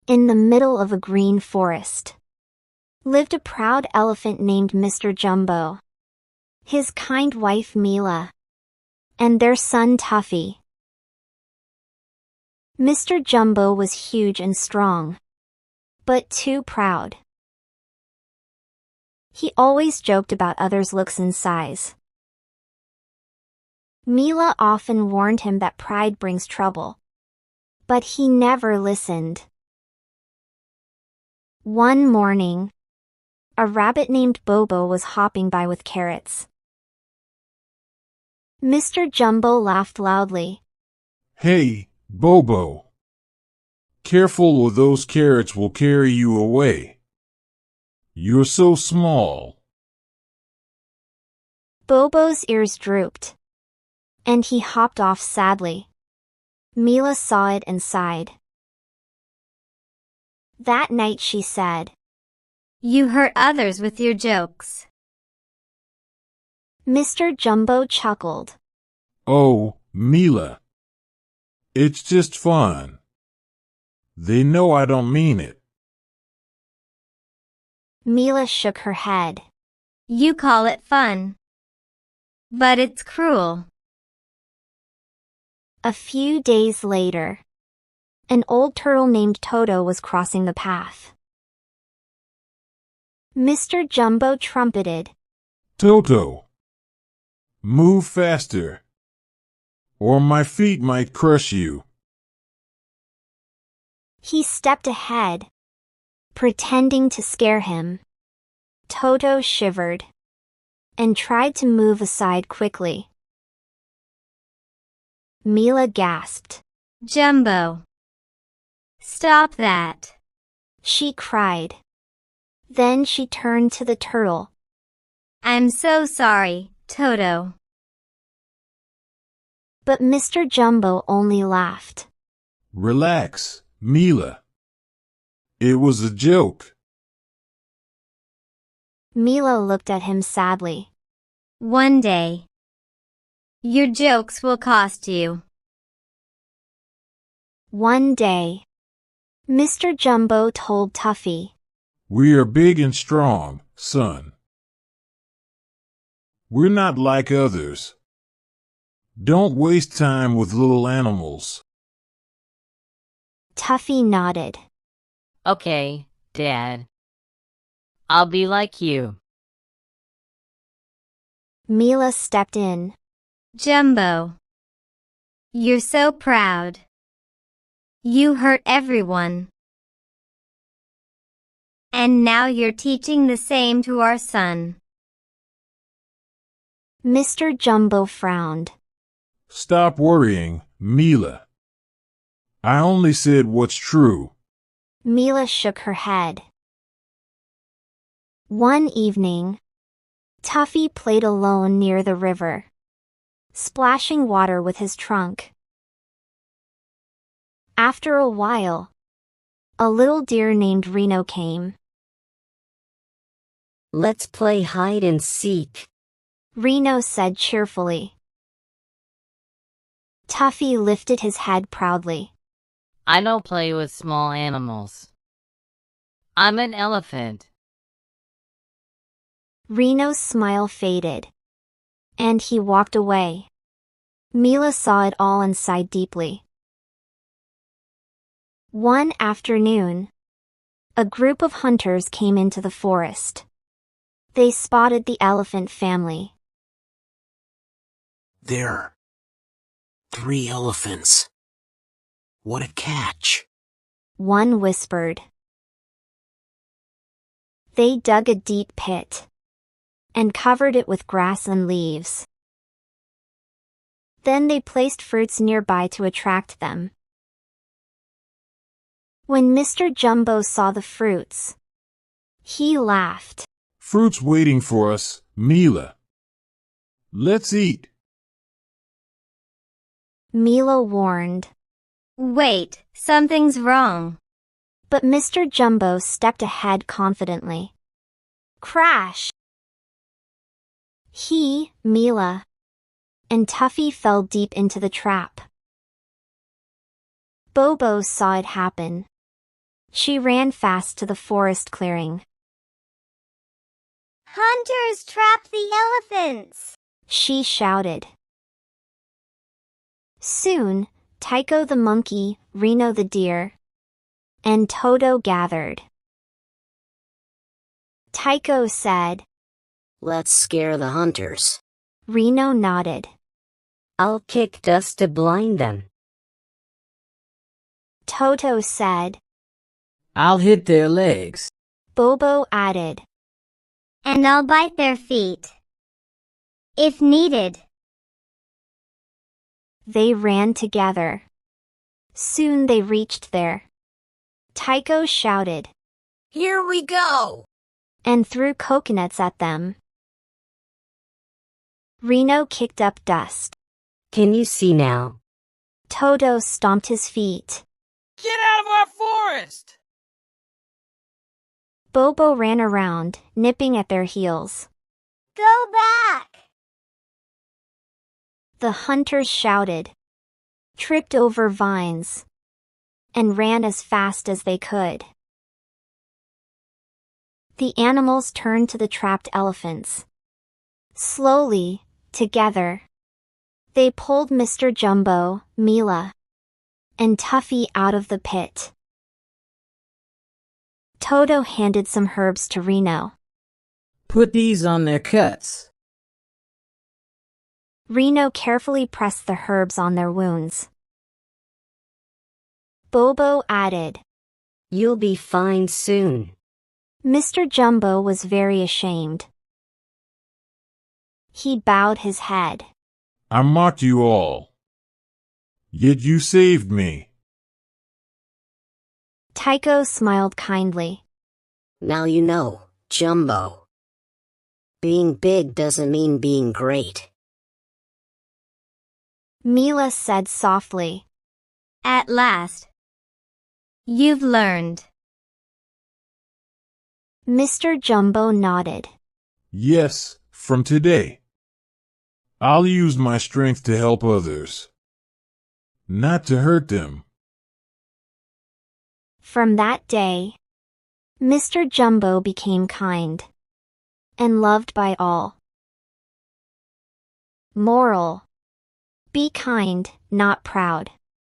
In the middle of a green forest lived a proud elephant named Mr. Jumbo, his kind wife Mila, and their son Tuffy. Mr. Jumbo was huge and strong, but too proud. He always joked about others' looks and size. Mila often warned him that pride brings trouble, but he never listened. One morning, a rabbit named Bobo was hopping by with carrots. Mr. Jumbo laughed loudly. Hey, Bobo. Careful or those carrots will carry you away. You're so small. Bobo's ears drooped, and he hopped off sadly. Mila saw it and sighed. That night she said, "You hurt others with your jokes." Mr. Jumbo chuckled. Oh, Mila. It's just fun. They know I don't mean it. Mila shook her head. You call it fun, but it's cruel. A few days later, an old turtle named Toto was crossing the path. Mr. Jumbo trumpeted. Toto. Move faster, or my feet might crush you. He stepped ahead, pretending to scare him. Toto shivered and tried to move aside quickly. Mila gasped. Jumbo, stop that. She cried. Then she turned to the turtle. I'm so sorry, Toto. But Mr. Jumbo only laughed. Relax, Mila. It was a joke. Mila looked at him sadly. One day, your jokes will cost you. One day, Mr. Jumbo told Tuffy. We are big and strong, son. We're not like others. Don't waste time with little animals. Tuffy nodded. Okay, Dad. I'll be like you. Mila stepped in. Jumbo, you're so proud. You hurt everyone. And now you're teaching the same to our son. Mr. Jumbo frowned. Stop worrying, Mila. I only said what's true. Mila shook her head. One evening, Tuffy played alone near the river, splashing water with his trunk. After a while, a little deer named Reno came. Let's play hide and seek, Reno said cheerfully. Tuffy lifted his head proudly. I don't play with small animals. I'm an elephant. Reno's smile faded, and he walked away. Mila saw it all and sighed deeply. One afternoon, a group of hunters came into the forest. They spotted the elephant family. There. 3 elephants. What a catch. One whispered. They dug a deep pit and covered it with grass and leaves. Then they placed fruits nearby to attract them. When Mr. Jumbo saw the fruits, he laughed. Fruit's waiting for us, Mila. Let's eat. Mila warned. Wait, something's wrong. But Mr. Jumbo stepped ahead confidently. Crash! He, Mila, and Tuffy fell deep into the trap. Bobo saw it happen. She ran fast to the forest clearing. Hunters trap the elephants! She shouted. Soon, Tycho the monkey, Reno the deer, and Toto gathered. Tycho said. Let's scare the hunters. Reno nodded. I'll kick dust to blind them. Toto said. I'll hit their legs. Bobo added. And I'll bite their feet. If needed. They ran together. Soon they reached there. Tycho shouted. Here we go! And threw coconuts at them. Reno kicked up dust. Can you see now? Toto stomped his feet. Get out of our forest! Bobo ran around, nipping at their heels. Go back! The hunters shouted, tripped over vines, and ran as fast as they could. The animals turned to the trapped elephants. Slowly, together, they pulled Mr. Jumbo, Mila, and Tuffy out of the pit. Toto handed some herbs to Reno. Put these on their cuts. Reno carefully pressed the herbs on their wounds. Bobo added. You'll be fine soon. Mr. Jumbo was very ashamed. He bowed his head. I mocked you all. Yet you saved me. Tycho smiled kindly. Now you know, Jumbo. Being big doesn't mean being great. Mila said softly. At last. You've learned. Mr. Jumbo nodded. Yes, from today. I'll use my strength to help others, not to hurt them. From that day, Mr. Jumbo became kind and loved by all. Moral: be kind, not proud.